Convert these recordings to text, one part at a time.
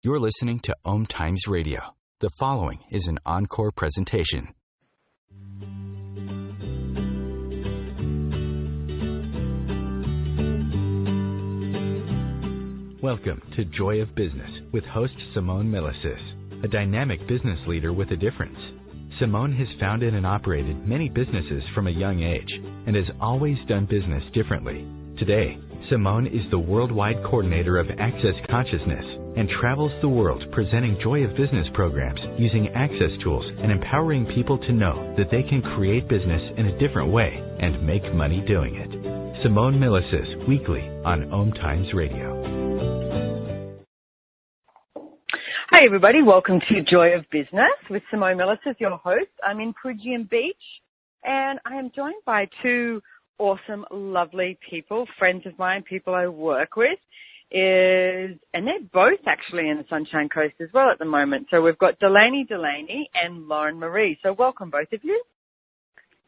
You're listening to OMTimes Radio. The following is an encore presentation. Welcome to Joy of Business with host Simone Milasas, a dynamic business leader with a difference. Simone has founded and operated many businesses from a young age and has always done business differently. Today, Simone is the worldwide coordinator of Access Consciousness and travels the world presenting Joy of Business programs using access tools and empowering people to know that they can create business in a different way and make money doing it. Simone Milasas, weekly on OMTimes Radio. Hi everybody, welcome to Joy of Business with Simone Milasas, your host. I'm in Peregian Beach and I am joined by two awesome, lovely people, friends of mine, people I work with. and they're both actually in the Sunshine Coast as well at the moment. So we've got Delaney and Lauren Marie. So welcome, both of you.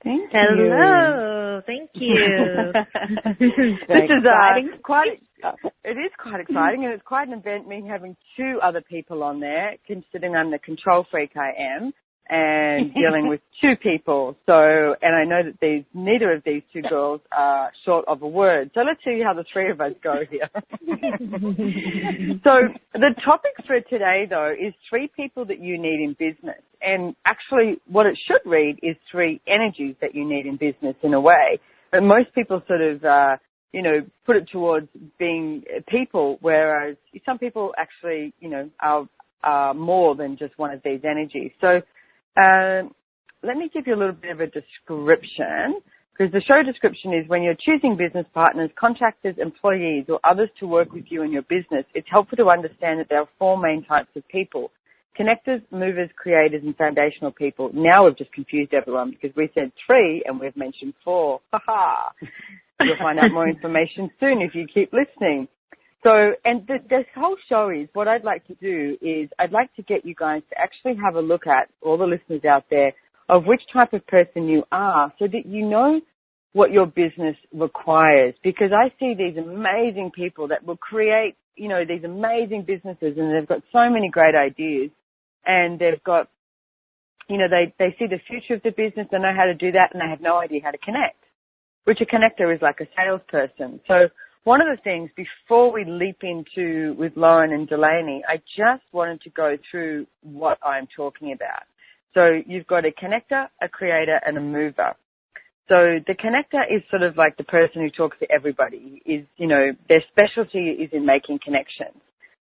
Thank you. Hello. Thank you. This is it is quite exciting, and it's quite an event, me having two other people on there, considering I'm the control freak I am, and dealing with two people. So, and I know that neither of these two girls are short of a word. So let's see how the three of us go here. So the topic for today, though, is three people that you need in business. And actually what it should read is three energies that you need in business in a way. But most people sort of, put it towards being people, whereas some people actually, are more than just one of these energies. So let me give you a little bit of a description, because the show description is when you're choosing business partners, contractors, employees, or others to work with you in your business, it's helpful to understand that there are four main types of people: connectors, movers, creators, and foundational people. Now we've just confused everyone because we said three and we've mentioned four. Ha-ha. You'll find out more information soon if you keep listening. So, and this whole show is, what I'd like to do is I'd like to get you guys to actually have a look at, all the listeners out there, of which type of person you are, so that you know what your business requires. Because I see these amazing people that will create, these amazing businesses, and they've got so many great ideas, and they've got, they see the future of the business, they know how to do that, and they have no idea how to connect, which a connector is like a salesperson. So one of the things, before we leap into with Lauren and Delaney, I just wanted to go through what I'm talking about. So you've got a connector, a creator, and a mover. So the connector is sort of like the person who talks to everybody. Their specialty is in making connections.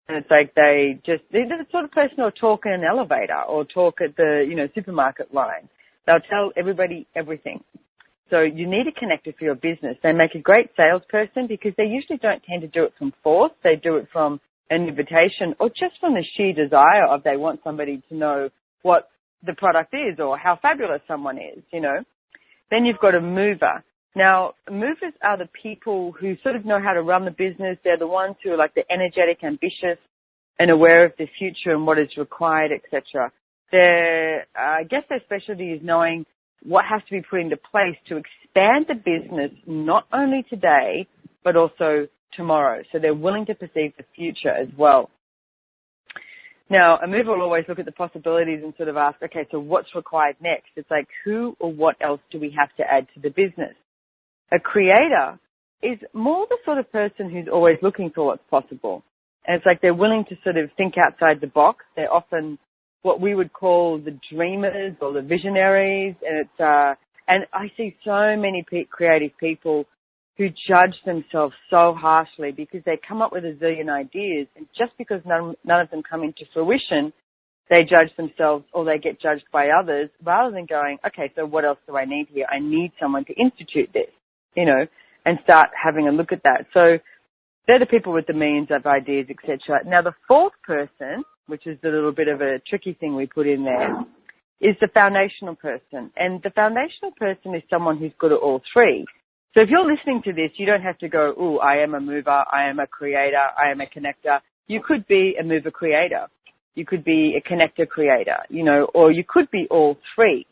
And it's like they're the sort of person who'll talk in an elevator or talk at the, supermarket line. They'll tell everybody everything. So you need a connector for your business. They make a great salesperson because they usually don't tend to do it from force. They do it from an invitation or just from the sheer desire of they want somebody to know what the product is or how fabulous someone is, Then you've got a mover. Now, movers are the people who sort of know how to run the business. They're the ones who are like the energetic, ambitious, and aware of the future and what is required, etc. I guess their specialty is knowing what has to be put into place to expand the business, not only today, but also tomorrow. So they're willing to perceive the future as well. Now, a mover will always look at the possibilities and sort of ask, okay, so what's required next? It's like, who or what else do we have to add to the business? A creator is more the sort of person who's always looking for what's possible. And it's like they're willing to sort of think outside the box. They're often what we would call the dreamers or the visionaries. And I see so many creative people who judge themselves so harshly because they come up with a zillion ideas, and just because none of them come into fruition, they judge themselves or they get judged by others, rather than going, okay, so what else do I need here? I need someone to institute this, and start having a look at that. So they're the people with the millions of ideas, etc. Now, the fourth person, which is the little bit of a tricky thing we put in there, is the foundational person. And the foundational person is someone who's good at all three. So if you're listening to this, you don't have to go, oh, I am a mover, I am a creator, I am a connector. You could be a mover creator. You could be a connector creator, or you could be all three.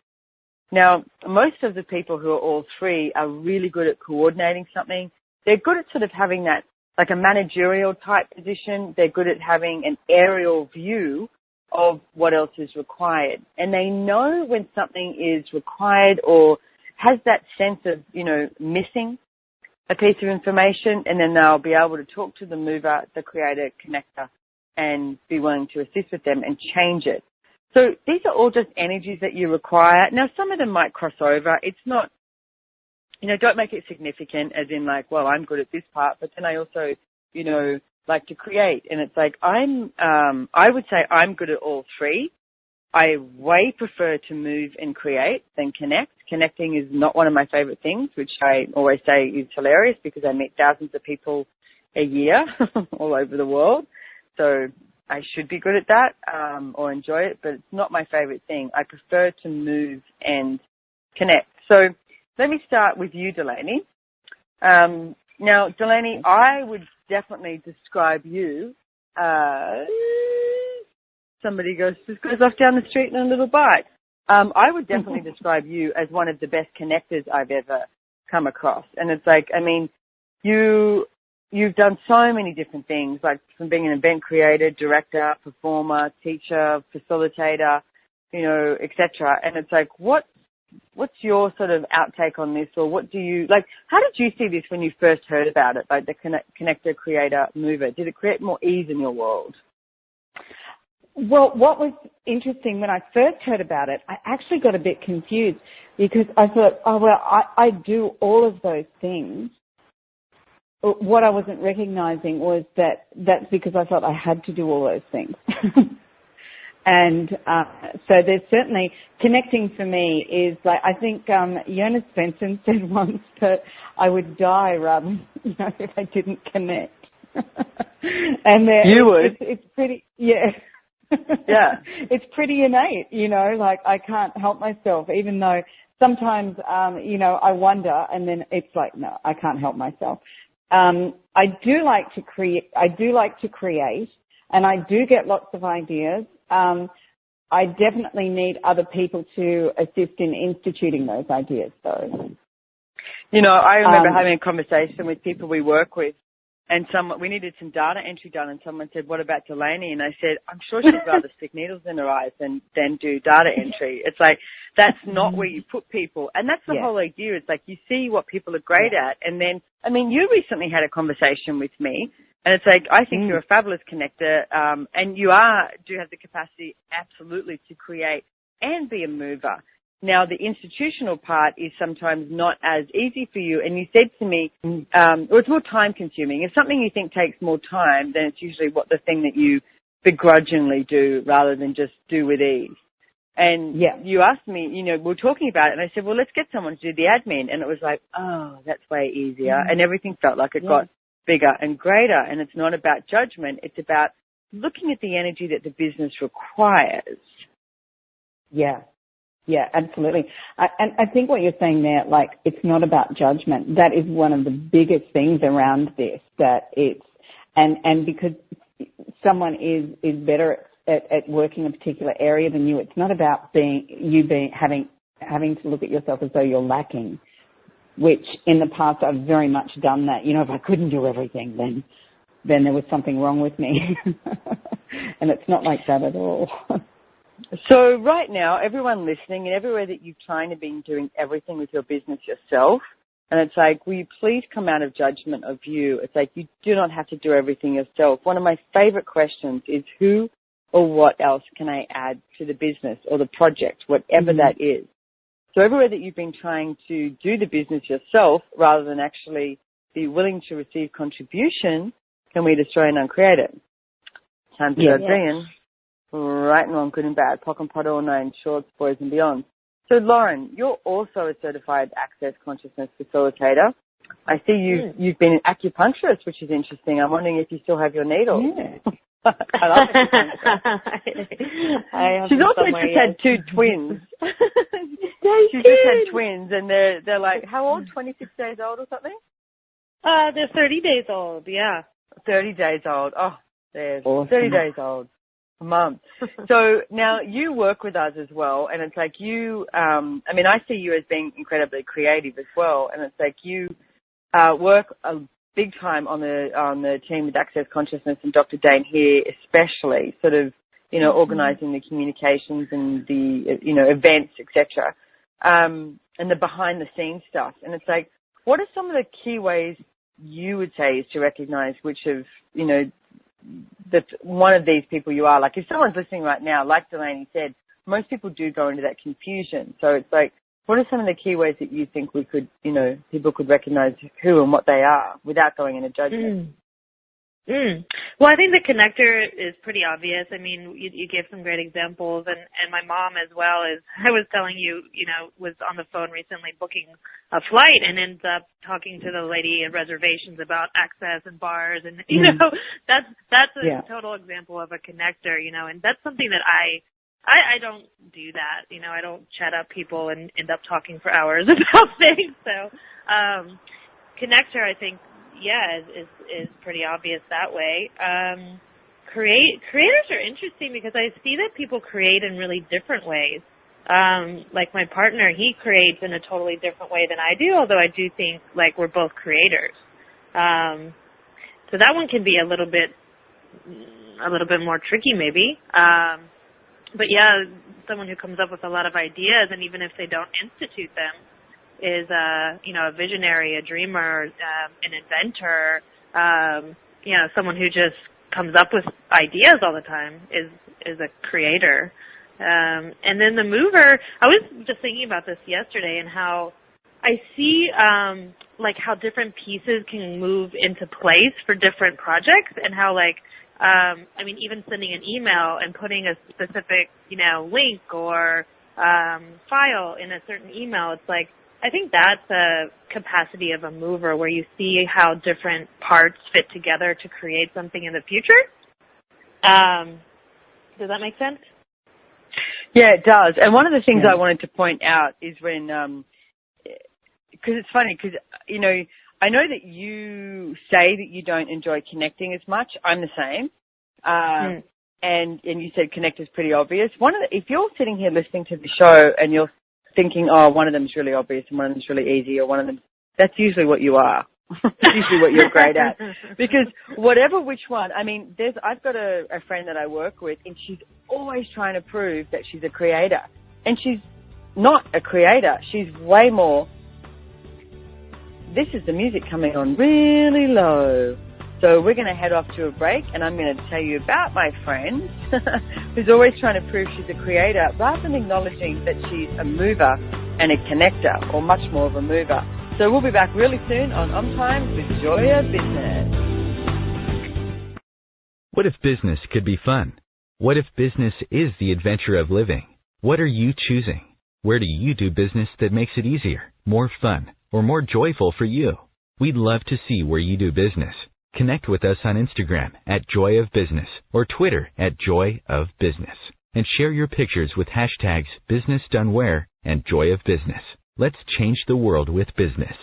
Now, most of the people who are all three are really good at coordinating something. They're good at sort of having that, like a managerial type position. They're good at having an aerial view of what else is required. And they know when something is required or has that sense of, missing a piece of information, and then they'll be able to talk to the mover, the creator, connector, and be willing to assist with them and change it. So these are all just energies that you require. Now, some of them might cross over. It's not, don't make it significant as in like, well, I'm good at this part, but then I also, like to create. And it's like, I would say I'm good at all three. I way prefer to move and create than connect. Connecting is not one of my favorite things, which I always say is hilarious because I meet thousands of people a year all over the world. So I should be good at that or enjoy it, but it's not my favorite thing. I prefer to move and connect. So let me start with you, Delaney. Now, Delaney, I would definitely describe you. Somebody just goes off down the street in a little bike. I would definitely describe you as one of the best connectors I've ever come across. And it's like, I mean, you've done so many different things, like from being an event creator, director, performer, teacher, facilitator, etc. And it's like, what's your sort of outtake on this, or what do you, like, how did you see this when you first heard about it, like the connector, creator, mover? Did it create more ease in your world? Well, what was interesting when I first heard about it, I actually got a bit confused because I thought, I do all of those things. What I wasn't recognizing was that's because I thought I had to do all those things. And so there's certainly, connecting for me is like, I think Jonas Svensson said once that I would die rather if I didn't connect. And you would. It's pretty, yeah. Yeah. It's pretty innate, like I can't help myself, even though sometimes, I wonder, and then it's like, no, I can't help myself. I do like to create, and I do get lots of ideas. I definitely need other people to assist in instituting those ideas, though. I remember having a conversation with people we work with, and we needed some data entry done, and someone said, what about Delaney? And I said, I'm sure she'd rather stick needles in her eyes than do data entry. It's like, that's not where you put people. And that's the whole idea. It's like, you see what people are great at. And then, I mean, you recently had a conversation with me, and it's like, I think you're a fabulous connector, and you do have the capacity absolutely to create and be a mover. Now, the institutional part is sometimes not as easy for you. And you said to me, or it's more time consuming. If something you think takes more time, then it's usually the thing that you begrudgingly do rather than just do with ease. And you asked me, we're talking about it, and I said, well, let's get someone to do the admin. And it was like, oh, that's way easier. And everything felt like it got bigger and greater. And it's not about judgment. It's about looking at the energy that the business requires. Yeah. Yeah, absolutely. And I think what you're saying there, like, it's not about judgment. That is one of the biggest things around this, that it's, and because someone is better at working a particular area than you, it's not about having to look at yourself as though you're lacking, which in the past I've very much done that. If I couldn't do everything, then there was something wrong with me. And it's not like that at all. So right now, everyone listening, and everywhere that you've trying to be doing everything with your business yourself, and it's like, will you please come out of judgment of you? It's like, you do not have to do everything yourself. One of my favorite questions is, who or what else can I add to the business or the project, whatever that is? So everywhere that you've been trying to do the business yourself rather than actually be willing to receive contribution, can we destroy and uncreate it? Time to go being. Right and wrong, good and bad, POC and POD, all nine, shorts, boys and beyond. So Lauren, you're also a certified access consciousness facilitator. I see you've been an acupuncturist, which is interesting. I'm wondering if you still have your needle. Yeah. I love acupuncture. She's also just had two twins. She's just had twins, and they're like, how old? 26 days old or something? They're 30 days old, yeah. 30 days old. Oh, there's awesome. 30 days old. A month. So now you work with us as well, and it's like you, I see you as being incredibly creative as well, and it's like you work a big time on the team with Access Consciousness and Dr. Dane here, especially sort of, organizing the communications and the, events, etc. And the behind the scenes stuff. And it's like, what are some of the key ways you would say is to recognize which of, that one of these people you are? Like, if someone's listening right now, like Delaney said, most people do go into that confusion. So it's like, what are some of the key ways that you think we could, people could recognize who and what they are without going into judgment? Well, I think the connector is pretty obvious. I mean, you gave some great examples, and my mom as well. Is I was telling you, was on the phone recently booking a flight and ends up talking to the lady at reservations about access and bars, and that's a total example of a connector, and that's something that I don't do that. I don't chat up people and end up talking for hours about things. So, connector, I think, is pretty obvious that way. Creators are interesting because I see that people create in really different ways. Like my partner, he creates in a totally different way than I do, although I do think like we're both creators. So that one can be a little bit more tricky maybe. But yeah, someone who comes up with a lot of ideas, and even if they don't institute them, is a visionary, a dreamer, an inventor, someone who just comes up with ideas all the time is a creator. And then the mover, I was just thinking about this yesterday and how I see how different pieces can move into place for different projects, and how even sending an email and putting a specific, link or file in a certain email, it's like, I think that's a capacity of a mover where you see how different parts fit together to create something in the future. Does that make sense? Yeah, it does. And one of the things I wanted to point out is when, because it's funny, because, I know that you say that you don't enjoy connecting as much. I'm the same. And you said connect is pretty obvious. If you're sitting here listening to the show and you're thinking, oh, one of them's really obvious and one of them's really easy, or one of them, that's usually what you are. That's usually what you're great at. Because which one, I've got a friend that I work with, and she's always trying to prove that she's a creator. And she's not a creator. She's way more, this is the music coming on really low. So we're going to head off to a break, and I'm going to tell you about my friend who's always trying to prove she's a creator rather than acknowledging that she's a mover and a connector, or much more of a mover. So we'll be back really soon on OMTimes with Joy of Business. What if business could be fun? What if business is the adventure of living? What are you choosing? Where do you do business that makes it easier, more fun, or more joyful for you? We'd love to see where you do business. Connect with us on Instagram at Joy of Business or Twitter at Joy of Business, and share your pictures with hashtags BusinessDoneWhere and Joy of Business. Let's change the world with business.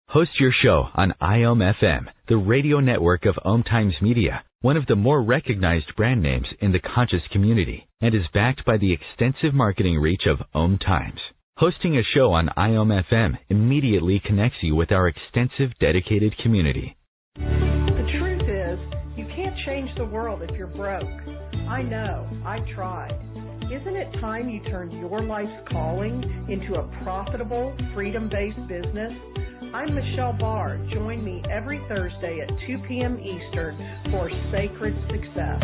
Host your show on IOM-FM, the radio network of OMTimes Media, one of the more recognized brand names in the conscious community, and is backed by the extensive marketing reach of OMTimes. Hosting a show on IOM-FM immediately connects you with our extensive dedicated community. The truth is, you can't change the world if you're broke. I know. I tried. Isn't it time you turned your life's calling into a profitable, freedom-based business? I'm Michelle Barr. Join me every Thursday at 2 p.m. Eastern for Sacred Success.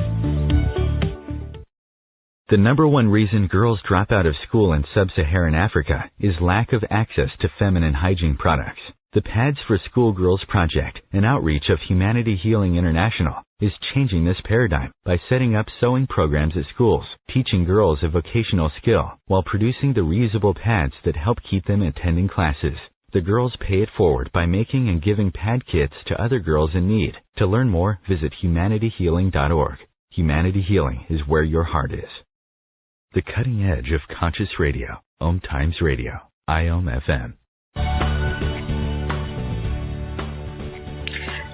The number one reason girls drop out of school in sub-Saharan Africa is lack of access to feminine hygiene products. The Pads for Schoolgirls Project, an outreach of Humanity Healing International, is changing this paradigm by setting up sewing programs at schools, teaching girls a vocational skill, while producing the reusable pads that help keep them attending classes. The girls pay it forward by making and giving pad kits to other girls in need. To learn more, visit humanityhealing.org. Humanity Healing is where your heart is. The cutting edge of conscious radio, OMTimes Radio, IOM-FM.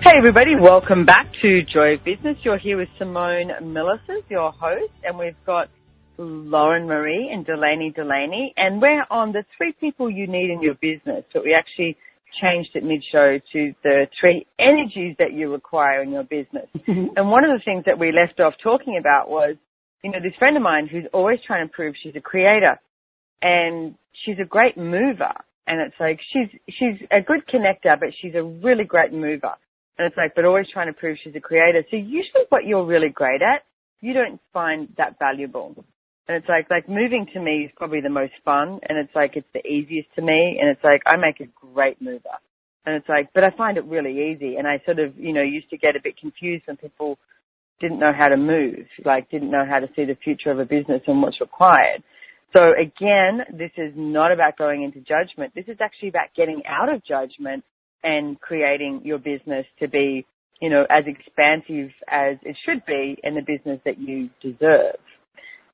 Hey everybody, welcome back to Joy of Business. You're here with Simone Milasas, your host, and we've got Lauren Marie and Delaney, and we're on the 3 people you need in your business. But we actually changed it mid-show to the 3 energies that you require in your business. And one of the things that we left off talking about was, this friend of mine who's always trying to prove she's a creator, and she's a great mover. And it's like, she's a good connector, but she's a really great mover. And it's like, but always trying to prove she's a creator. So usually what you're really great at, you don't find that valuable. And it's like moving to me is probably the most fun. And it's like, it's the easiest to me. And it's like, I make a great mover. And it's like, but I find it really easy. And I sort of, used to get a bit confused when people didn't know how to move, didn't know how to see the future of a business and what's required. So again, this is not about going into judgment. This is actually about getting out of judgment and creating your business to be, as expansive as it should be in the business that you deserve.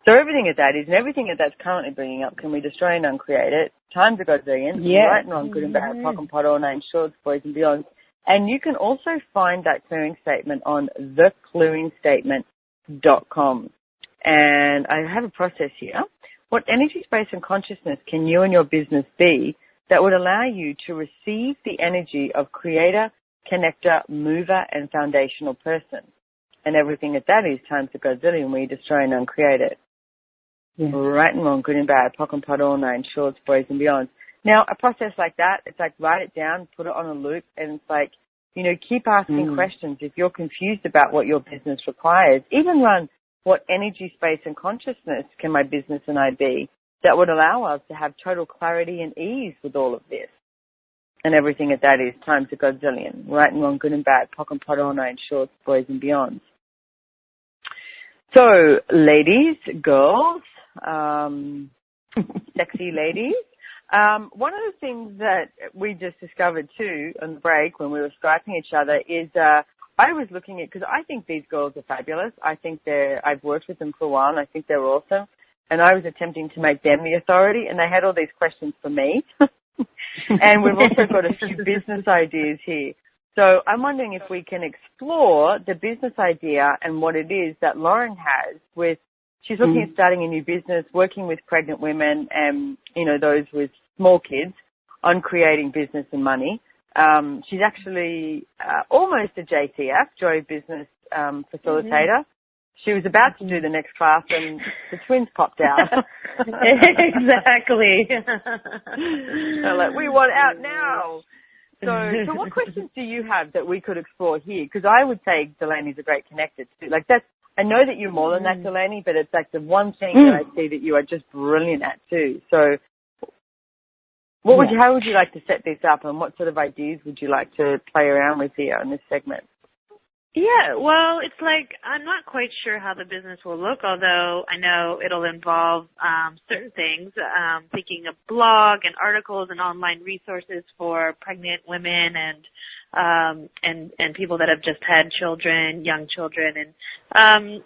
So everything of that is, and everything that that's currently bringing up, can we destroy and uncreate it? Times are Godzillion, right and wrong, good and bad, POC and POD, all names, shorts, boys and beyonds. And you can also find that clearing statement on theclearingstatement.com. And I have a process here. What energy, space, and consciousness can you and your business be that would allow you to receive the energy of creator, connector, mover, and foundational person? And everything that is times a gazillion where you destroy and uncreate it. Yeah. Right and wrong, good and bad, pock and pot, all nine, shorts, boys and beyond. Now, a process like that, it's like write it down, put it on a loop, and it's like, you know, keep asking questions. If you're confused about what your business requires, even run what energy, space, and consciousness can my business and I be that would allow us to have total clarity and ease with all of this. And everything that is times a godzillion, right and wrong, good and bad, pock and pot, all nine, shorts, boys and beyond. So, ladies, girls, sexy ladies, one of the things that we just discovered too on the break when we were Skyping each other is I was looking at, because I think these girls are fabulous. I think I've worked with them for a while and I think they're awesome. And I was attempting to make them the authority and they had all these questions for me. And we've also got a few business ideas here. So I'm wondering if we can explore the business idea and what it is that Lauren has with, she's looking at starting a new business, working with pregnant women and, you know, those with small kids on creating business and money. She's actually almost a JTF, Joy Business Facilitator. She was about to do the next class and the twins popped out. Exactly. So like, we want out now. So what questions do you have that we could explore here? Because I would say Delaney's a great connector too. Like that's, I know that you're more than that, Delaney, but it's like the one thing that I see that you are just brilliant at too. So how would you like to set this up and what sort of ideas would you like to play around with here in this segment? Yeah, well, it's like I'm not quite sure how the business will look, although I know it'll involve certain things, thinking of blog and articles and online resources for pregnant women and people that have just had children, young children, and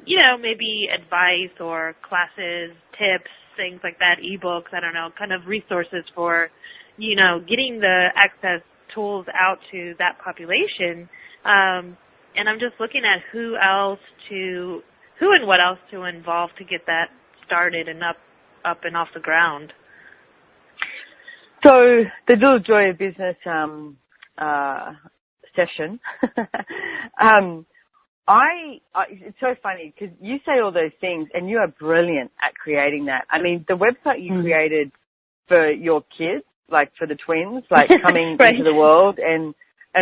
you know, maybe advice or classes, tips, things like that, ebooks, I don't know, kind of resources for, you know, getting the access tools out to that population. And I'm just looking at who and what else to involve to get that started and up and off the ground. So the little Joy of Business session, it's so funny because you say all those things and you are brilliant at creating that. I mean, the website you created for your kids, like for the twins, like coming right. into the world and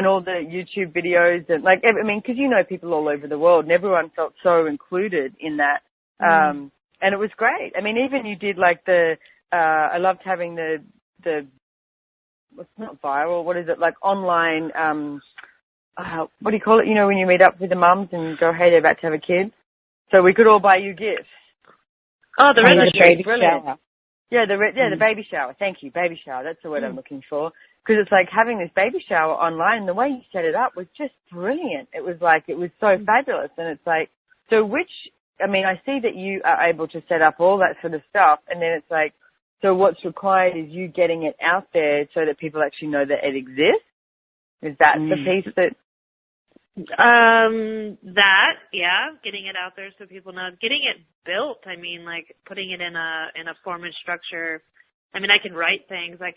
all the YouTube videos and like, I mean, because you know people all over the world and everyone felt so included in that. And it was great. I mean, even you did like I loved having the what's not viral, what is it, like online, what do you call it? You know, when you meet up with the mums and go, hey, they're about to have a kid. So we could all buy you gifts. Oh, the registry. Brilliant. Yeah, the baby shower. Thank you, baby shower. That's the word I'm looking for. Because it's like having this baby shower online, and the way you set it up was just brilliant. It was so fabulous. And it's like, I see that you are able to set up all that sort of stuff, and then it's like, so what's required is you getting it out there so that people actually know that it exists? Is that the piece that... getting it out there so people know, getting it built. I mean, like putting it in a form and structure. I mean, I can write things. I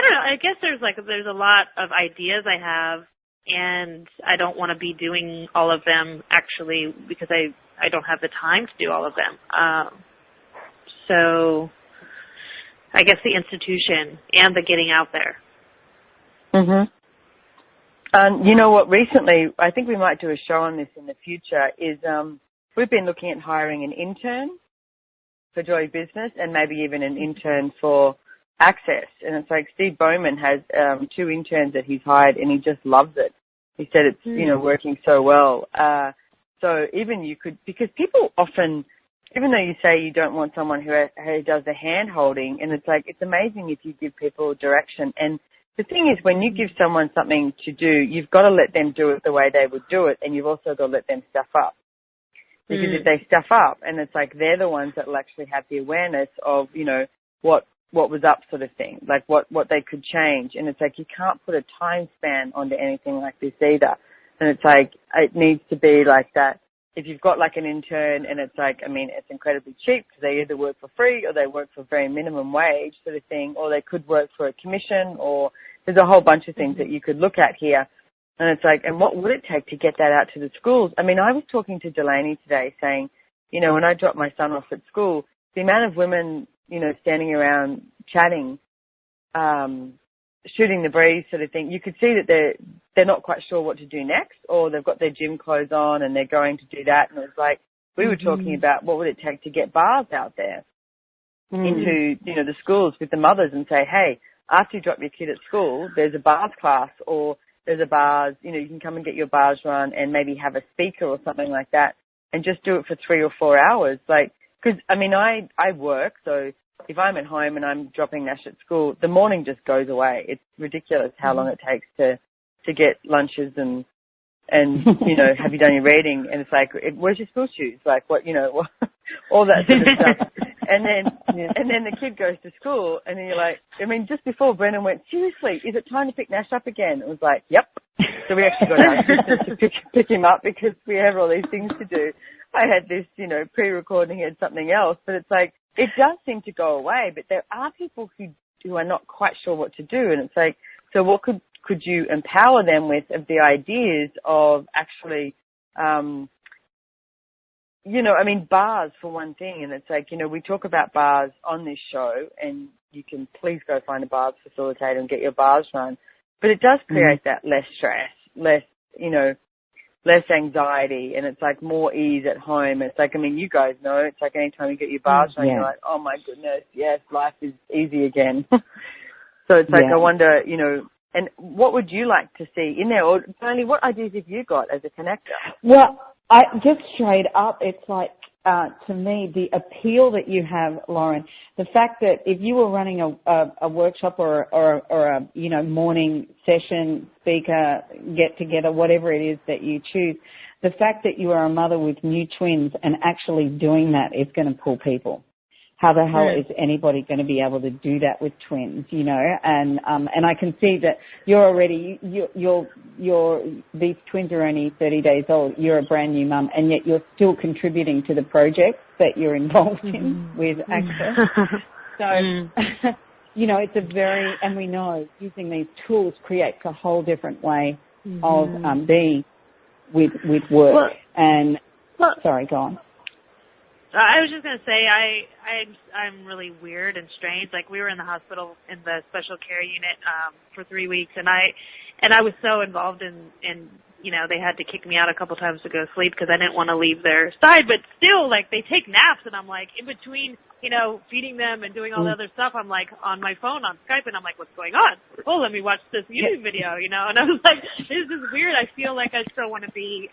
don't know. I guess there's a lot of ideas I have, and I don't want to be doing all of them actually because I don't have the time to do all of them. So I guess the institution and the getting out there. You know what, recently, I think we might do a show on this in the future, is we've been looking at hiring an intern for Joy Business and maybe even an intern for Access. And it's like Steve Bowman has 2 interns that he's hired and he just loves it. He said it's, you know, working so well. So even you could, because people often, even though you say you don't want someone who does the hand holding, and it's like, it's amazing if you give people direction. And the thing is, when you give someone something to do, you've got to let them do it the way they would do it, and you've also got to let them stuff up. Because if they stuff up, and it's like they're the ones that will actually have the awareness of, you know, what what was up sort of thing, like what they could change. And it's like you can't put a time span onto anything like this either. And it's like it needs to be like that. If you've got like an intern and it's like, I mean, it's incredibly cheap because they either work for free or they work for very minimum wage sort of thing, or they could work for a commission, or there's a whole bunch of things that you could look at here. And it's like, and what would it take to get that out to the schools? I mean, I was talking to Delany today saying, you know, when I dropped my son off at school, the amount of women, you know, standing around chatting, shooting the breeze sort of thing, you could see that they're not quite sure what to do next, or they've got their gym clothes on and they're going to do that. And it was like, we were talking about what would it take to get bars out there into, you know, the schools with the mothers and say, hey, after you drop your kid at school, there's a bars class, or there's a bars, you know, you can come and get your bars run and maybe have a speaker or something like that and just do it for 3 or 4 hours. Like, because, I mean, I work, so if I'm at home and I'm dropping Nash at school, the morning just goes away. It's ridiculous how long it takes to get lunches and you know, have you done your reading? And it's like, where's your school shoes? Like, what, you know, all that sort of stuff. And then the kid goes to school, and then you're like, I mean, just before Brennan went, seriously, is it time to pick Nash up again? It was like, yep. So we actually got our assistant to pick him up because we have all these things to do. I had this, you know, pre-recording, had something else, but it's like, it does seem to go away, but there are people who are not quite sure what to do. And it's like, so what could you empower them with of the ideas of actually, you know, I mean, bars for one thing. And it's like, you know, we talk about bars on this show, and you can please go find a bars facilitator and get your bars run. But it does create that less stress, less, you know, less anxiety, and it's like more ease at home. It's like, I mean, you guys know, it's like anytime you get your bars run, you're like, oh my goodness, yes, life is easy again. So it's like, I wonder, you know, and what would you like to see in there? Or, Delaney, what ideas have you got as a connector? Well, I just straight up, it's like, to me, the appeal that you have, Lauren, the fact that if you were running a workshop or a, you know, morning session, speaker, get together, whatever it is that you choose, the fact that you are a mother with new twins and actually doing that is going to pull people. How the hell is anybody going to be able to do that with twins, you know? And I can see that you're already, these twins are only 30 days old. You're a brand new mum, and yet you're still contributing to the projects that you're involved in with Access. So, you know, it's a very, and we know using these tools creates a whole different way of being with work. Sorry, go on. I was just going to say I'm really weird and strange. Like, we were in the hospital in the special care unit for 3 weeks, and I was so involved in you know, they had to kick me out a couple times to go sleep because I didn't want to leave their side. But still, like, they take naps, and I'm like, in between, you know, feeding them and doing all the other stuff, I'm like on my phone on Skype, and I'm like, what's going on? Oh, let me watch this YouTube video, you know. And I was like, this is weird. I feel like I still want to be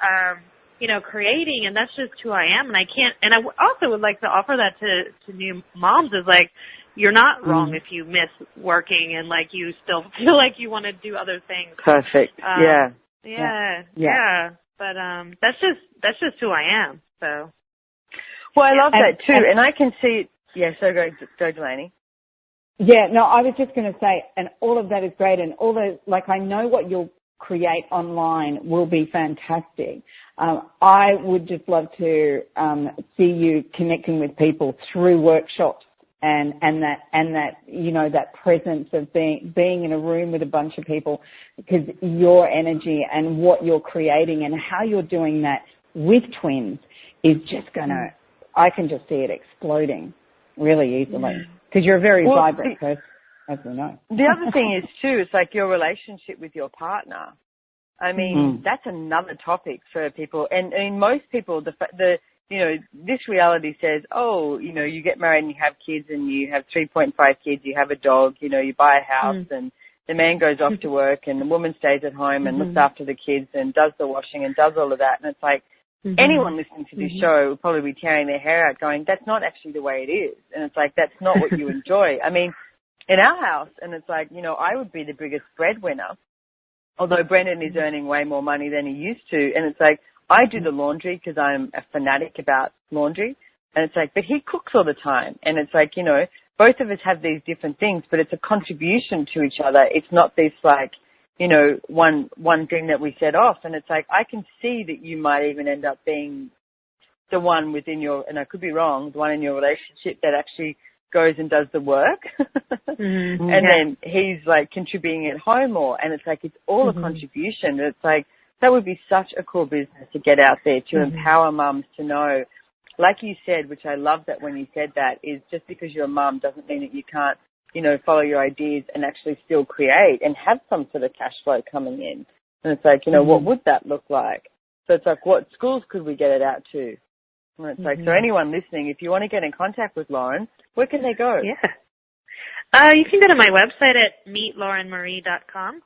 you know, creating, and that's just who I am, and I can't, and I also would like to offer that to new moms is like, you're not wrong if you miss working and like you still feel like you want to do other things. Perfect. But that's just who I am. So. Well, I love that too, and I can see it. Yeah. So go, Delaney. Yeah. No, I was just going to say, and all of that is great, and all those, like, I know what you'll create online will be fantastic. I would just love to see you connecting with people through workshops and that you know, that presence of being in a room with a bunch of people, because your energy and what you're creating and how you're doing that with twins is just gonna, I can just see it exploding really easily, because you're a very vibrant person, as we know. The other thing is too, it's like your relationship with your partner. I mean, that's another topic for people. And I mean, most people, the you know, this reality says, oh, you know, you get married and you have kids and you have 3.5 kids, you have a dog, you know, you buy a house and the man goes off to work and the woman stays at home and looks after the kids and does the washing and does all of that. And it's like, anyone listening to this show will probably be tearing their hair out going, that's not actually the way it is. And it's like, that's not what you enjoy. I mean, in our house, and it's like, you know, I would be the biggest breadwinner, although Brendan is earning way more money than he used to. And it's like, I do the laundry because I'm a fanatic about laundry. And it's like, but he cooks all the time. And it's like, you know, both of us have these different things, but it's a contribution to each other. It's not this like, you know, one thing that we set off. And it's like, I can see that you might even end up being the one within your, and I could be wrong, the one in your relationship that actually goes and does the work. And then he's like contributing at home more. And it's like, it's all a contribution. It's like, that would be such a cool business to get out there to empower mums to know, like you said, which I love that when you said that, is just because you're a mum doesn't mean that you can't, you know, follow your ideas and actually still create and have some sort of cash flow coming in. And it's like, you know, what would that look like? So it's like, what schools could we get it out to? And it's like, so anyone listening, if you want to get in contact with Lauren, where can they go? Yeah. You can go to my website at meetlaurenmarie.com.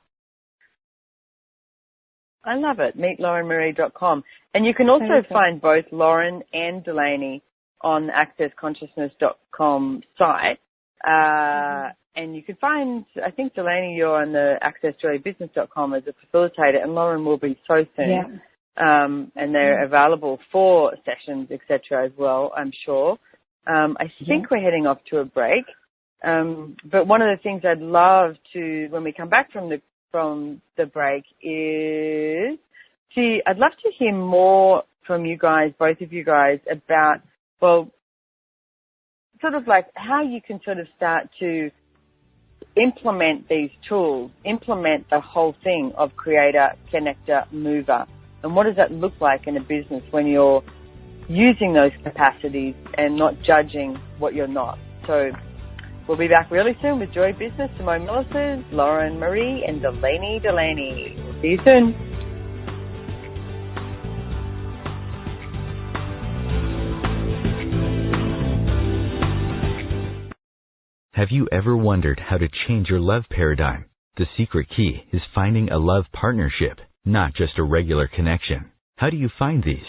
I love it, meetlaurenmarie.com. And you can also find both Lauren and Delaney on the accessconsciousness.com site. And you can find, I think, Delaney, you're on the accessjoybusiness.com as a facilitator, and Lauren will be so soon. Yeah. And they're available for sessions, etc. as well, I'm sure. I think we're heading off to a break. But one of the things I'd love to, when we come back from the break, is I'd love to hear more from you guys, both of you guys, about, well, sort of like how you can sort of start to implement these tools, implement the whole thing of creator, connector, mover. And what does that look like in a business when you're using those capacities and not judging what you're not? So we'll be back really soon with Joy Business, Simone Milasas, Lauren Marie, and Delaney. We'll see you soon. Have you ever wondered how to change your love paradigm? The secret key is finding a love partnership, not just a regular connection. How do you find these?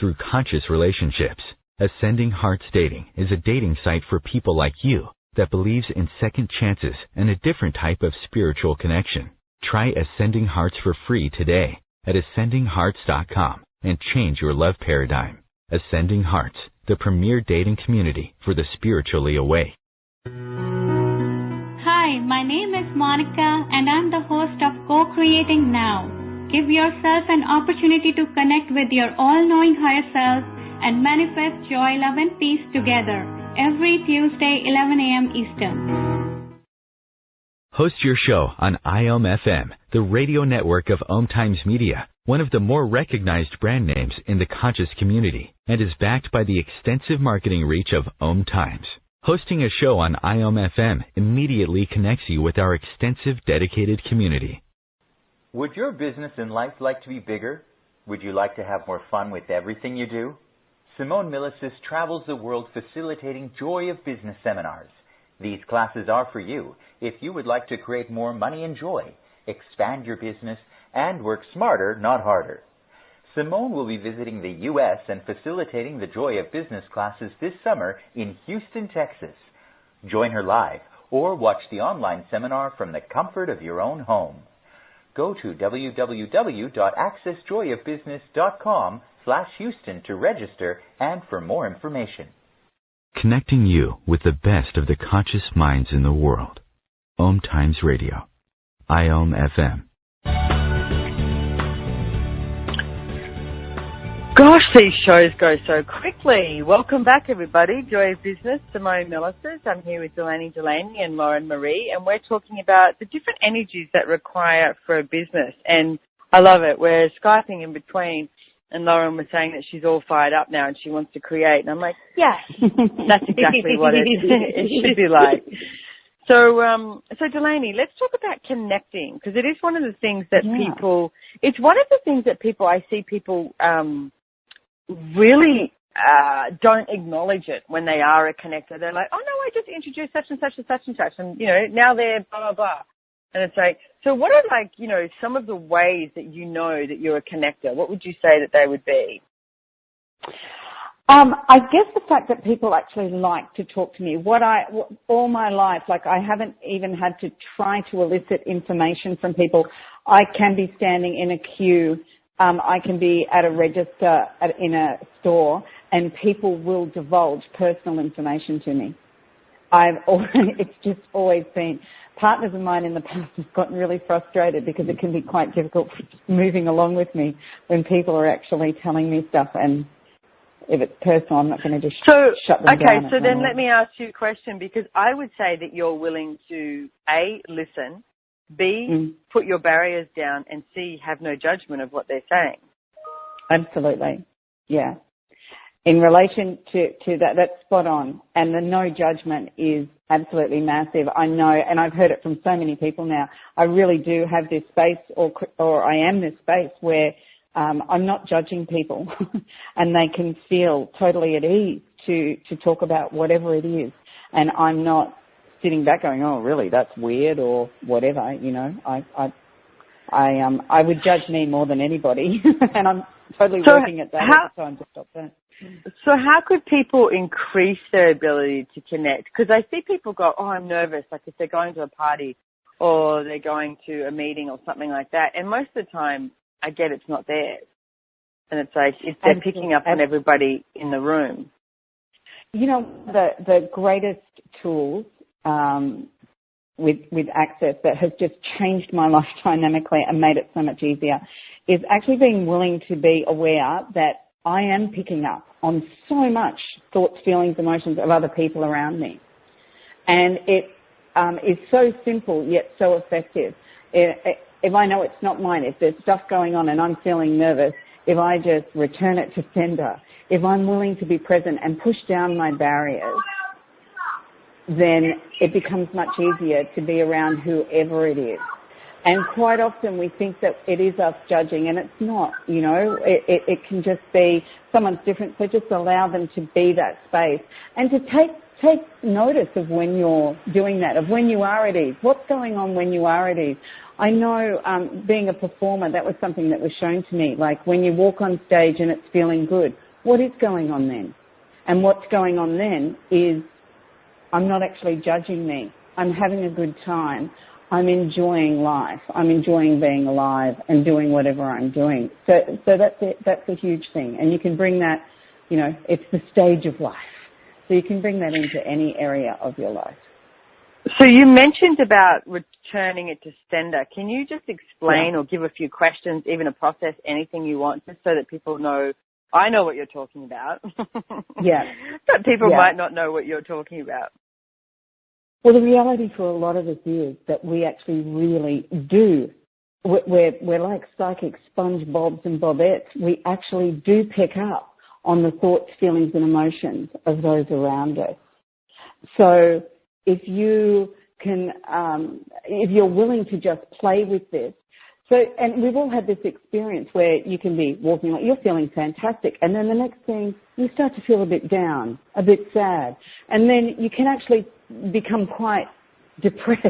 Through conscious relationships. Ascending Hearts Dating is a dating site for people like you that believes in second chances and a different type of spiritual connection. Try Ascending Hearts for free today at ascendinghearts.com and change your love paradigm. Ascending Hearts, the premier dating community for the spiritually awake. Hi, my name is Monica and I'm the host of Co-Creating Now. Give yourself an opportunity to connect with your all-knowing higher self and manifest joy, love and peace together every Tuesday, 11 a.m. Eastern. Host your show on IOM-FM, the radio network of OMTimes Media, one of the more recognized brand names in the conscious community, and is backed by the extensive marketing reach of OMTimes. Hosting a show on IOM-FM immediately connects you with our extensive dedicated community. Would your business and life like to be bigger? Would you like to have more fun with everything you do? Simone Milasas travels the world facilitating Joy of Business seminars. These classes are for you if you would like to create more money and joy, expand your business, and work smarter, not harder. Simone will be visiting the U.S. and facilitating the Joy of Business classes this summer in Houston, Texas. Join her live or watch the online seminar from the comfort of your own home. Go to www.accessjoyofbusiness.com/Houston to register and for more information. Connecting you with the best of the conscious minds in the world. OMTimes Radio. IOM-FM. Gosh, these shows go so quickly. Welcome back, everybody. Joy of Business, Simone Milasas. I'm here with Delaney and Lauren Marie, and we're talking about the different energies that require for a business. And I love it. We're Skyping in between, and Lauren was saying that she's all fired up now and she wants to create. And I'm like, yes, that's exactly what it should be like. So Delaney, let's talk about connecting, because it is one of the things that it's one of the things that I see people really don't acknowledge it when they are a connector. They're like, oh no, I just introduced such and such and such and such, and now they're blah blah blah. And it's like, so what are some of the ways that you know that you're a connector? What would you say that they would be? I guess the fact that people actually like to talk to me. All my life, I haven't even had to try to elicit information from people. I can be standing in a queue. I can be at a register in a store, and people will divulge personal information to me. It's just always been, partners of mine in the past have gotten really frustrated because it can be quite difficult moving along with me when people are actually telling me stuff, and if it's personal, I'm not going to just shut them down. Okay, so then let me ask you a question, because I would say that you're willing to, A, listen, B, put your barriers down, and C, have no judgment of what they're saying. Absolutely. Yeah. In relation to that, that's spot on. And the no judgment is absolutely massive. I know, and I've heard it from so many people now. I really do have this space, or I am this space where I'm not judging people and they can feel totally at ease to talk about whatever it is. And I'm not sitting back going, oh, really, that's weird or whatever, you know. I would judge me more than anybody, and I'm totally working at that all the time to stop that. So how could people increase their ability to connect? Because I see people go, oh, I'm nervous, like if they're going to a party or they're going to a meeting or something like that. And most of the time, I get it's not theirs. And it's like they're picking up on everybody in the room. You know, the greatest tools with access that has just changed my life dynamically and made it so much easier is actually being willing to be aware that I am picking up on so much thoughts, feelings, emotions of other people around me. And it is so simple yet so effective. If I know it's not mine, if there's stuff going on and I'm feeling nervous, if I just return it to sender, if I'm willing to be present and push down my barriers, then it becomes much easier to be around whoever it is. And quite often we think that it is us judging, and it's not, you know. It can just be someone's different, so just allow them to be that space. And to take notice of when you're doing that, of when you are at ease. What's going on when you are at ease? I know being a performer, that was something that was shown to me. Like when you walk on stage and it's feeling good, what is going on then? And what's going on then is I'm not actually judging me. I'm having a good time. I'm enjoying life. I'm enjoying being alive and doing whatever I'm doing. So that's a huge thing. And you can bring that, you know, it's the stage of life. So you can bring that into any area of your life. So you mentioned about returning it to sender. Can you just explain or give a few questions, even a process, anything you want, just so that people know, I know what you're talking about. Yeah. But people might not know what you're talking about. Well, the reality for a lot of us is that we actually really do. We're like psychic sponge bobs and bobettes. We actually do pick up on the thoughts, feelings and emotions of those around us. So if you can, if you're willing to just play with this, and we've all had this experience where you can be walking, like you're feeling fantastic, and then the next thing you start to feel a bit down, a bit sad, and then you can actually become quite depressed.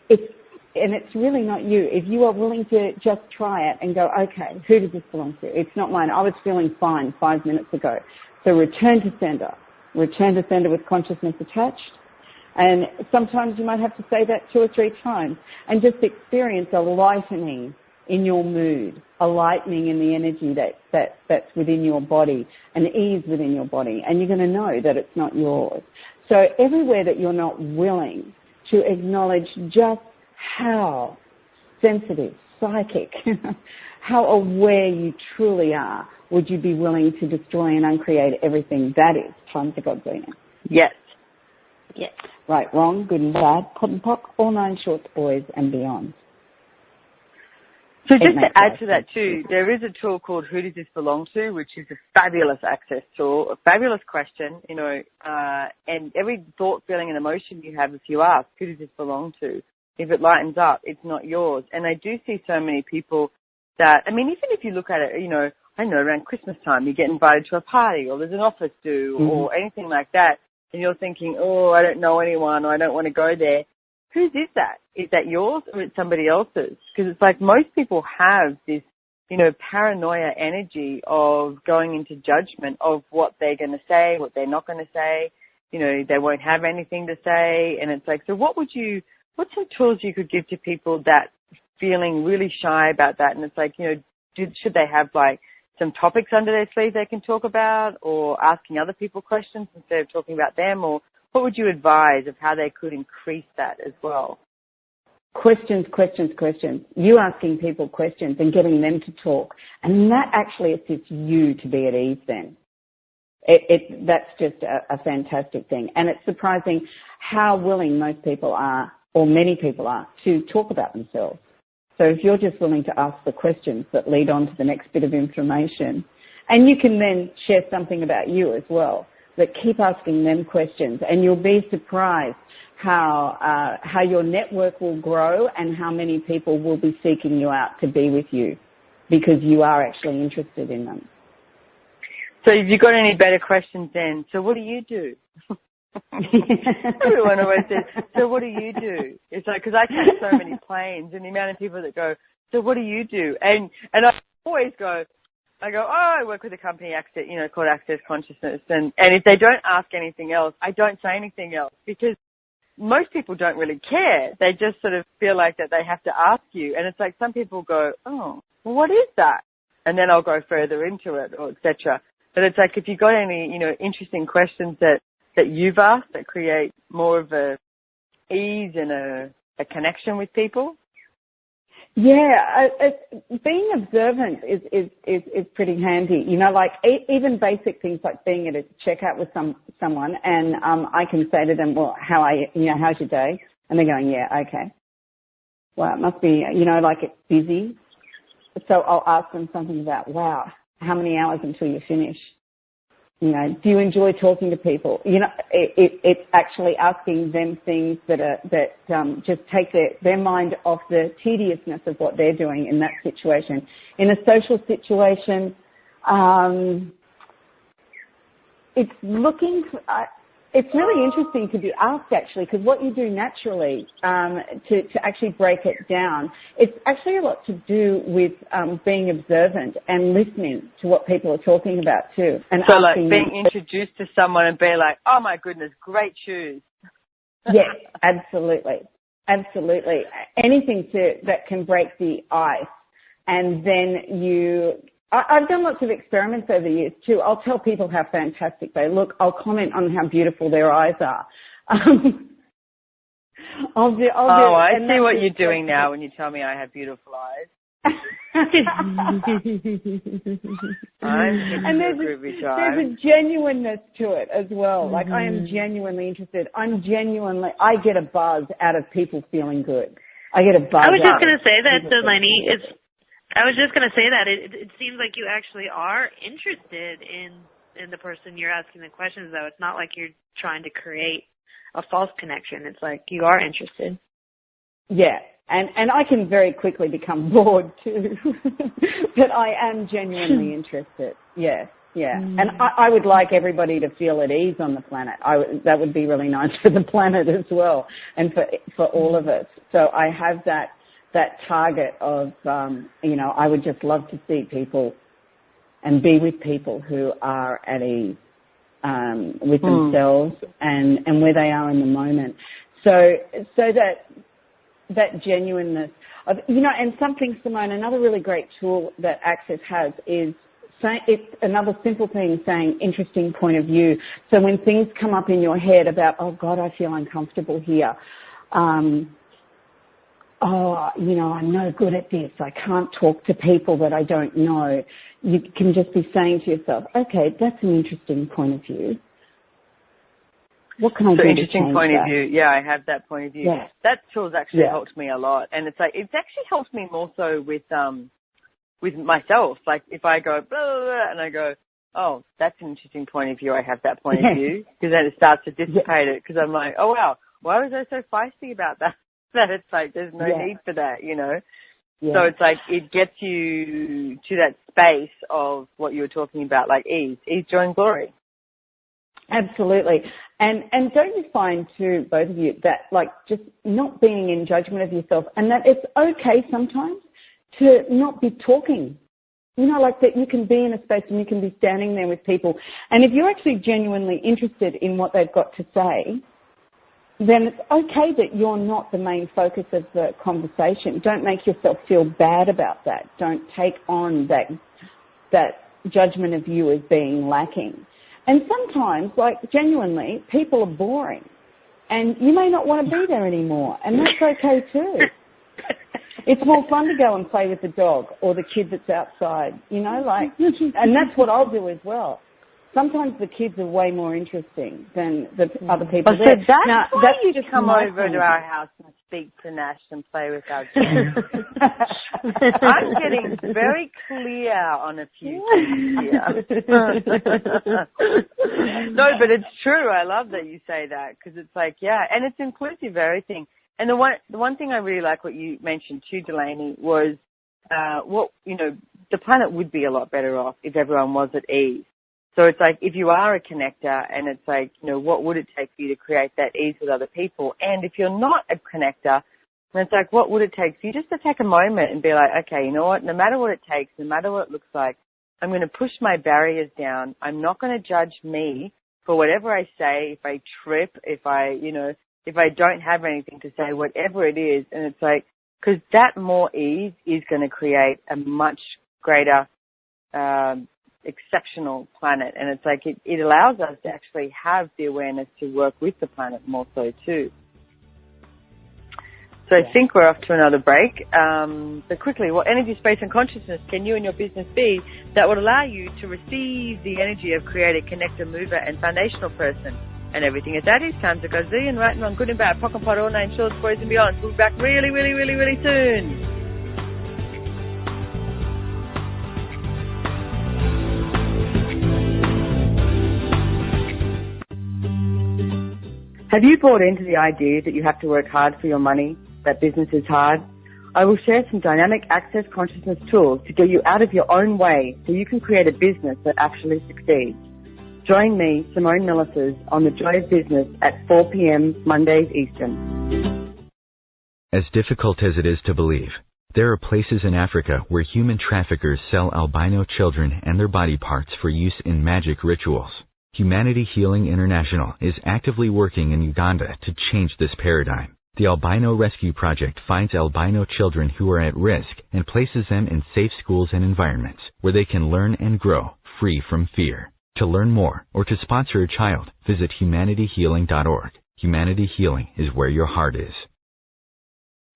And it's really not you. If you are willing to just try it and go, okay, who does this belong to? It's not mine. I was feeling fine 5 minutes ago. So return to sender. Return to sender with consciousness attached. And sometimes you might have to say that 2 or 3 times and just experience a lightening in your mood, a lightening in the energy that's within your body, an ease within your body, and you're going to know that it's not yours. So everywhere that you're not willing to acknowledge just how sensitive, psychic, how aware you truly are, would you be willing to destroy and uncreate everything that is time to God's Zenith? Yes. Yes. Right, wrong, good and bad, pot and pock, all 9 shorts, boys and beyond. So just to add to that too, there is a tool called Who Does This Belong To, which is a fabulous access tool, a fabulous question, you know, and every thought, feeling and emotion you have, if you ask, who does this belong to? If it lightens up, it's not yours. And I do see so many people that, I mean, even if you look at it, you know, I know around Christmas time you get invited to a party or there's an office due or anything like that, and you're thinking, oh, I don't know anyone or I don't want to go there. Whose is that? Is that yours or is it somebody else's? Because it's like most people have this, you know, paranoia energy of going into judgment of what they're going to say, what they're not going to say. You know, they won't have anything to say. And it's like, so what's some tools you could give to people that feeling really shy about that? And it's like, you know, should they have like some topics under their sleeve they can talk about, or asking other people questions instead of talking about them, or what would you advise of how they could increase that as well? Questions. You asking people questions and getting them to talk. And that actually assists you to be at ease then. That's just a fantastic thing. And it's surprising how willing most people are, or many people are, to talk about themselves. So if you're just willing to ask the questions that lead on to the next bit of information, and you can then share something about you as well, that keep asking them questions, and you'll be surprised how your network will grow and how many people will be seeking you out to be with you because you are actually interested in them. So if you've got any better questions then, so what do you do? Everyone always says, so what do you do? It's like, because I catch so many planes and the amount of people that go, so what do you do? And I always go, I work with a company called Access Consciousness. And if they don't ask anything else, I don't say anything else because most people don't really care. They just sort of feel like that they have to ask you. And it's like some people go, oh, well, what is that? And then I'll go further into it or et cetera. But it's like if you've got any, interesting questions that you've asked that create more of a ease and a connection with people. Yeah, being observant is pretty handy. Like even basic things like being at a checkout with someone, and I can say to them, "Well, how's your day?" And they're going, "Yeah, okay." Well, it must be, like it's busy. So I'll ask them something about, "Wow, how many hours until you finish?" Do you enjoy talking to people? It's actually asking them things that just take their mind off the tediousness of what they're doing in that situation. In a social situation, it's really interesting to be asked actually, because what you do naturally to actually break it down, it's actually a lot to do with being observant and listening to what people are talking about too. And so like being introduced to someone and be like, oh my goodness, great shoes. Yes, absolutely. Anything that can break the ice. And then I've done lots of experiments over the years too. I'll tell people how fantastic they look. I'll comment on how beautiful their eyes are. I see what you're doing now when you tell me I have beautiful eyes. And there's a genuineness to it as well. Like I am genuinely interested. I get a buzz out of people feeling good. I get a buzz. I was just going to say that, Delaney. I was just going to say that it seems like you actually are interested in the person you're asking the questions, though. It's not like you're trying to create a false connection. It's like you are interested. Yeah, and I can very quickly become bored too, but I am genuinely interested. Yes, yeah. And I would like everybody to feel at ease on the planet. That would be really nice for the planet as well, and for all of us. So I have that target of, I would just love to see people and be with people who are at ease with themselves and where they are in the moment. So that genuineness of, and something, Simone, another really great tool that Access has is it's another simple thing saying interesting point of view. So when things come up in your head about, oh God, I feel uncomfortable here. I'm no good at this. I can't talk to people that I don't know. You can just be saying to yourself, okay, that's an interesting point of view. What can I do to change that? Interesting point of view. Yeah, I have that point of view. Yeah. That tool's actually helped me a lot. And it's actually helped me more so with myself. Like if I go, blah, blah, blah, and I go, oh, that's an interesting point of view. I have that point of view. Because then it starts to dissipate it. Because I'm like, oh, wow, why was I so feisty about that? That it's like there's no need for that, Yeah. So it's like it gets you to that space of what you were talking about, like ease, joy, and glory. Absolutely. And don't you find too, both of you, that like just not being in judgment of yourself, and that it's okay sometimes to not be talking. Like that you can be in a space and you can be standing there with people. And if you're actually genuinely interested in what they've got to say, then it's okay that you're not the main focus of the conversation. Don't make yourself feel bad about that. Don't take on that judgment of you as being lacking. And sometimes, like, genuinely, people are boring. And you may not want to be there anymore. And that's okay, too. It's more fun to go and play with the dog or the kid that's outside, you know, like, and that's what I'll do as well. Sometimes the kids are way more interesting than the other people. So that's why you just come over to our house and speak to Nash and play with our kids. I'm getting very clear on a few things here. No, but it's true. I love that you say that because it's like, yeah, and it's inclusive, everything. And the one thing I really like what you mentioned too, Delaney, was the planet would be a lot better off if everyone was at ease. So it's like if you are a connector and it's like, what would it take for you to create that ease with other people? And if you're not a connector, then it's like, what would it take for you just to take a moment and be like, okay, you know what, no matter what it takes, no matter what it looks like, I'm going to push my barriers down. I'm not going to judge me for whatever I say, if I trip, if I don't have anything to say, whatever it is. And it's like, because that more ease is going to create a much greater, exceptional planet. And it's like, it allows us to actually have the awareness to work with the planet more so too. So I think we're off to another break. But quickly, what energy, space and consciousness can you and your business be that would allow you to receive the energy of creator, connector, mover and foundational person? And everything is that is time to go Z and right and wrong, good and bad, pock and pot, all nine shorts, boys and beyond. We'll be back really, really, really, really soon. Have you bought into the idea that you have to work hard for your money, that business is hard? I will share some dynamic access consciousness tools to get you out of your own way so you can create a business that actually succeeds. Join me, Simone Milasas, on The Joy of Business at 4 p.m. Mondays Eastern. As difficult as it is to believe, there are places in Africa where human traffickers sell albino children and their body parts for use in magic rituals. Humanity Healing International is actively working in Uganda to change this paradigm. The Albino Rescue Project finds albino children who are at risk and places them in safe schools and environments where they can learn and grow free from fear. To learn more or to sponsor a child, visit humanityhealing.org. Humanity Healing is where your heart is.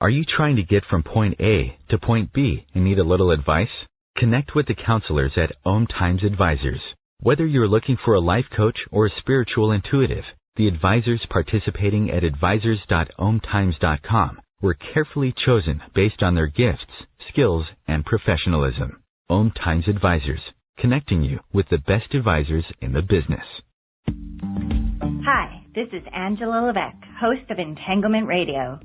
Are you trying to get from point A to point B and need a little advice? Connect with the counselors at OMTimes Advisors. Whether you're looking for a life coach or a spiritual intuitive, the advisors participating at advisors.omtimes.com were carefully chosen based on their gifts, skills, and professionalism. OMTimes Advisors, connecting you with the best advisors in the business. Hi, this is Angela Levesque, host of Entanglement Radio.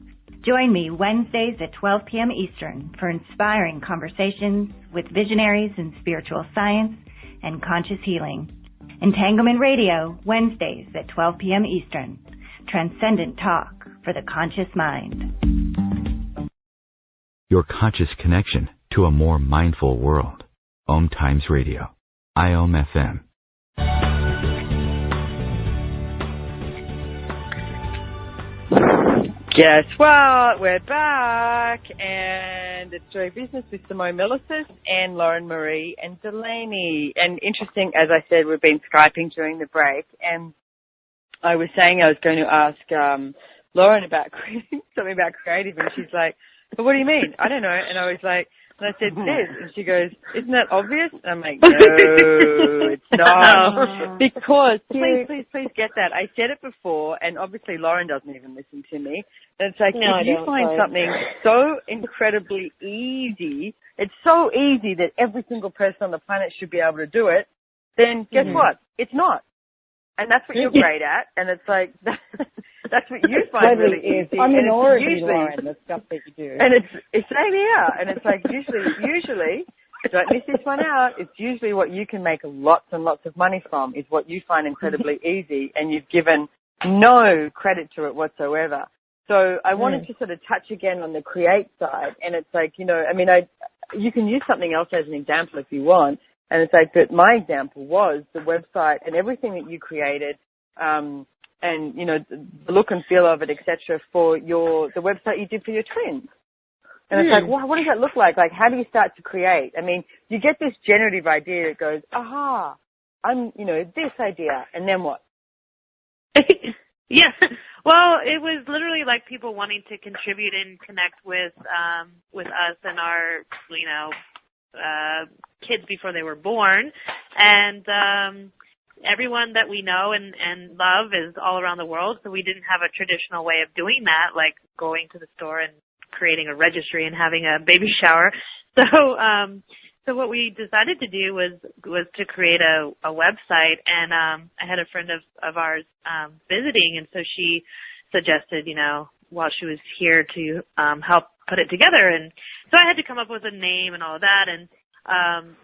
Join me Wednesdays at 12 p.m. Eastern for inspiring conversations with visionaries in spiritual science and conscious healing. Entanglement Radio, Wednesdays at 12 p.m. Eastern. Transcendent talk for the conscious mind. Your conscious connection to a more mindful world. OMTimes Radio. IOM FM. Guess what? We're back, and it's Joy Business with Simone Milasas and Lauren Marie and Delaney. And interesting, as I said, we've been Skyping during the break, and I was saying I was going to ask Lauren about something about creative, and she's like, "But what do you mean? I don't know." And I was like, and I said this, and she goes, "Isn't that obvious?" And I'm like, "No, it's not." Because, please get that. I said it before, and obviously Lauren doesn't even listen to me. And it's like, if you find something so incredibly easy, it's so easy that every single person on the planet should be able to do it, then guess what? It's not. And that's what you're great at, and it's like, that's what you find really easy. I'm in awe of you, Lauren, the stuff that you do. And it's same here, and it's like usually, don't miss this one out, it's usually what you can make lots and lots of money from is what you find incredibly easy, and you've given no credit to it whatsoever. So I wanted to sort of touch again on the create side, and it's like, you can use something else as an example if you want. And it's like that my example was the website and everything that you created, and, the look and feel of it, etc., for the website you did for your twins. And it's like, what does that look like? Like, how do you start to create? I mean, you get this generative idea that goes, aha, this idea, and then what? Yeah. Well, it was literally like people wanting to contribute and connect with us and our, kids before they were born. And everyone that we know and love is all around the world, so we didn't have a traditional way of doing that, like going to the store and creating a registry and having a baby shower. So what we decided to do was to create a website, and I had a friend of ours visiting, and so she suggested, while she was here to help put it together. And so I had to come up with a name and all of that. And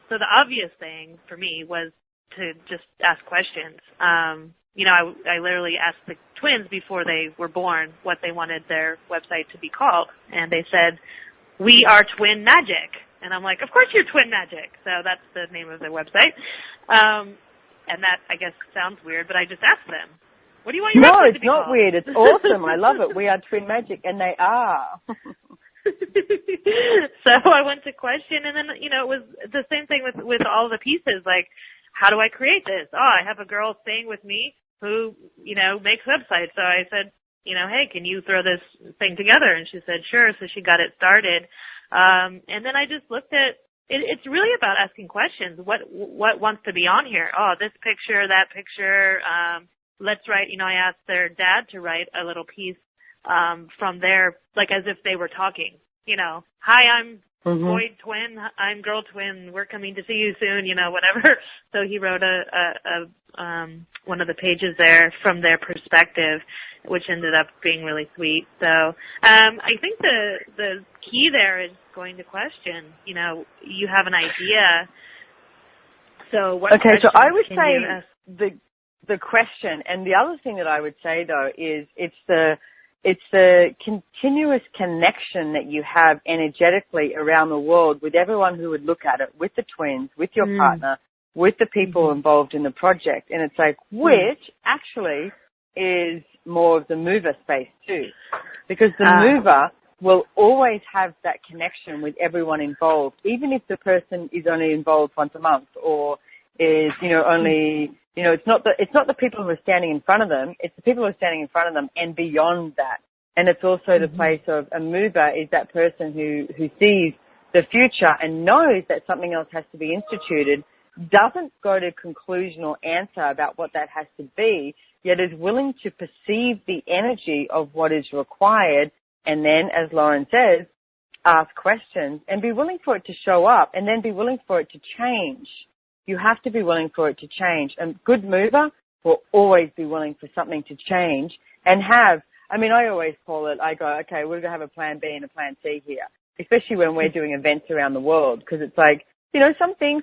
so the obvious thing for me was to just ask questions. I literally asked the twins before they were born what they wanted their website to be called, and they said, "We are Twin Magic." And I'm like, of course you're Twin Magic. So that's the name of their website. And that, I guess, sounds weird, but I just asked them, what do you want your website to be called? No, it's not weird. It's awesome. I love it. We are Twin Magic, and they are. So I went to question, and then, it was the same thing with all the pieces. Like, how do I create this? Oh, I have a girl staying with me who, makes websites. So I said, hey, can you throw this thing together? And she said, sure. So she got it started. And then I just looked at it. It's really about asking questions. What wants to be on here? Oh, this picture, that picture. Let's write, I asked their dad to write a little piece, from there, like as if they were talking, hi, I'm boy twin. I'm girl twin. We're coming to see you soon, whatever. So he wrote one of the pages there from their perspective, which ended up being really sweet. So I think the key there is going to question. You have an idea. So what? Okay, so I would say the question, and the other thing that I would say though is it's the continuous connection that you have energetically around the world with everyone who would look at it, with the twins, with your partner, with the people involved in the project. And it's like, which actually is more of the mover space too. Because the mover will always have that connection with everyone involved, even if the person is only involved once a month or is, only, it's not the people who are standing in front of them, it's the people who are standing in front of them and beyond that. And it's also the place of a mover is that person who sees the future and knows that something else has to be instituted, doesn't go to conclusion or answer about what that has to be, yet is willing to perceive the energy of what is required, and then, as Lauren says, ask questions and be willing for it to show up, and then be willing for it to change. You have to be willing for it to change. A good mover will always be willing for something to change and have, I always call it, I go, okay, we're going to have a plan B and a plan C here, especially when we're doing events around the world, because it's like,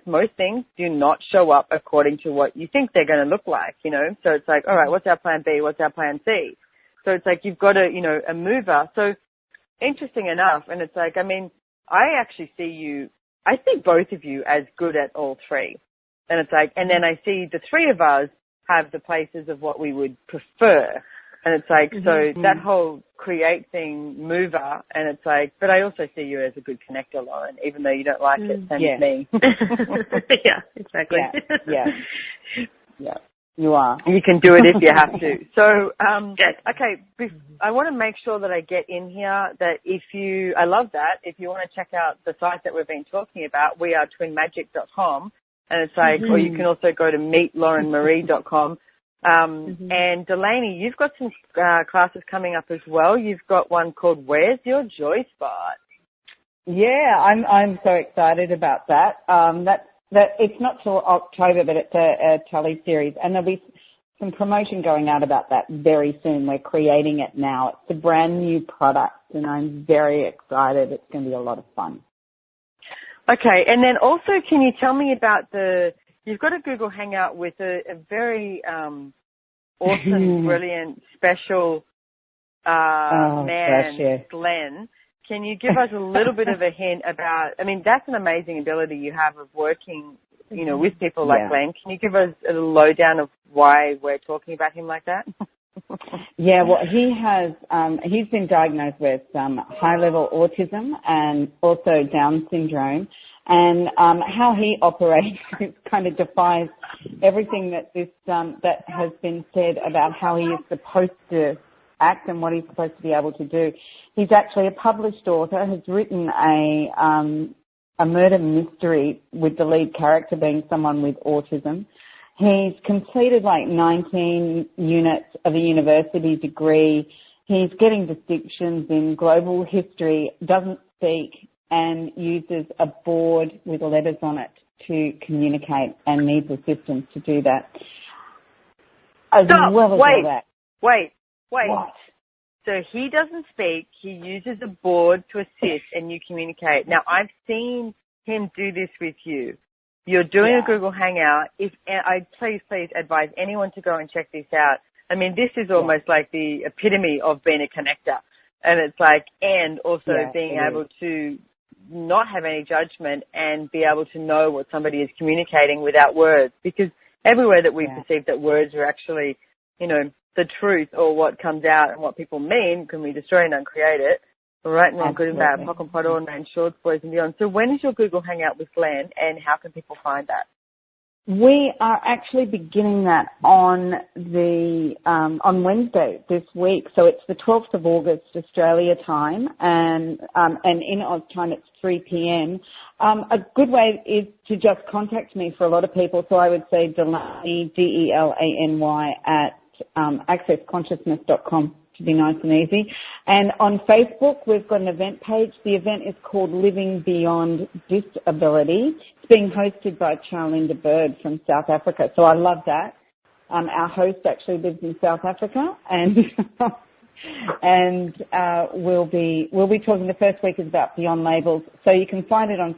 most things do not show up according to what you think they're going to look like, So it's like, all right, what's our plan B? What's our plan C? So it's like you've got a mover. So interesting enough, and it's like, I actually see you, I see both of you as good at all three. And it's like, and then I see the three of us have the places of what we would prefer. And it's like, so that whole create thing, mover, and it's like, but I also see you as a good connector, Lauren, even though you don't like it, same as me. Yeah, exactly. Yeah, you are. You can do it if you have to. So, okay, I want to make sure that I get in here that I love that. If you want to check out the site that we've been talking about, we are twinmagic.com, and it's like, or you can also go to meetlaurenmarie.com. And Delaney, you've got some classes coming up as well. You've got one called Where's Your Joy Spot? Yeah, I'm so excited about that. That it's not till October, but it's a tele series, and there'll be some promotion going out about that very soon. We're creating it now. It's a brand new product, and I'm very excited. It's going to be a lot of fun. Okay, and then also, can you tell me about you've got a Google Hangout with a very awesome, brilliant, special man, Glenn. Can you give us a little bit of a hint about, that's an amazing ability you have of working, with people like Glenn. Can you give us a lowdown of why we're talking about him like that? Yeah, well, he's been diagnosed with high-level autism and also Down syndrome. And how he operates kind of defies everything that that has been said about how he is supposed to act and what he's supposed to be able to do. He's actually a published author, has written a murder mystery with the lead character being someone with autism. He's completed like 19 units of a university degree. He's getting distinctions in global history, doesn't speak, and uses a board with letters on it to communicate and needs assistance to do that. Wait. What? So he doesn't speak, he uses a board to assist and you communicate. Now, I've seen him do this with you. You're doing a Google Hangout. I please advise anyone to go and check this out. I mean, this is almost like the epitome of being a connector. And it's like, and also being able to not have any judgment and be able to know what somebody is communicating without words. Because everywhere that we perceive that words are actually, you know, the truth or what comes out and what people mean, can we destroy and uncreate it? Right and wrong, good and bad, pock and pot, all nine shorts, boys and beyond. So when is your Google Hangout with Glenn and how can people find that? We are actually beginning that on Wednesday this week. So it's the 12th of August Australia time, and in Oz time it's 3 p.m. A good way is to just contact me for a lot of people. So I would say Delany, Delany at accessconsciousness.com to be nice and easy. And on Facebook, we've got an event page. The event is called Living Beyond Disability. It's being hosted by Charlinda Bird from South Africa. So I love that. Our host actually lives in South Africa, and we'll be talking. The first week is about Beyond Labels. So you can find it on